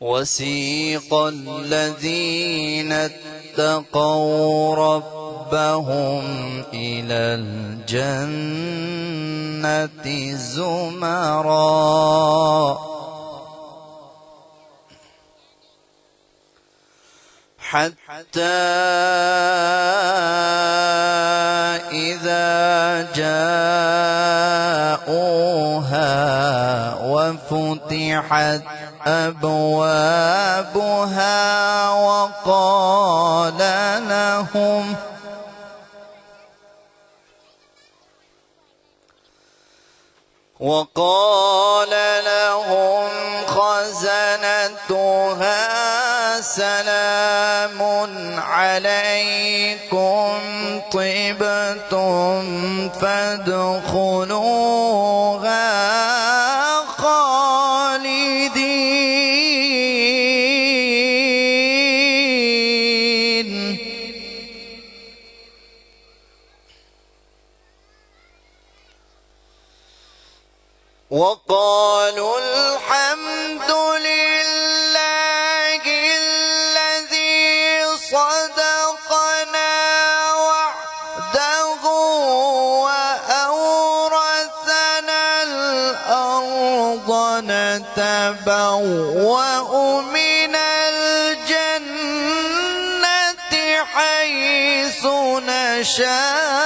وسيق الذين اتقوا ربهم إلى الجنة زمرا حتى إذا جاءوها وفتحت أبوابها وقال لهم خزنتها سلام عليكم طبتم فادخلوها خالدين. وقالوا الحمد لله الذي صدقنا وعده وأورثنا الأرض نتبوأ من الجنة حيث نشاء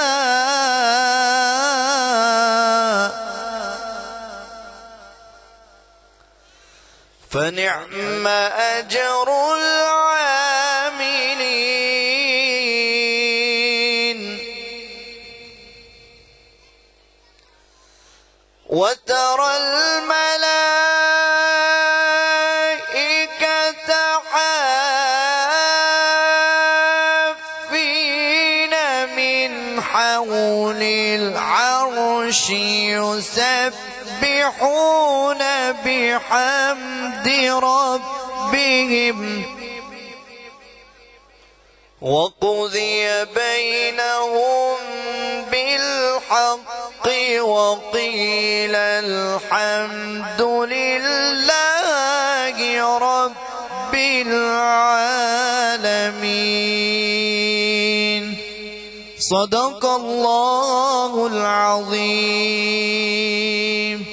فنعم أجر العاملين. وترى الملائكة حافين من حول العرش يسبحون بحمد ربهم وقضي بينهم بالحق وقيل الحمد لله رب العالمين. صدق الله العظيم.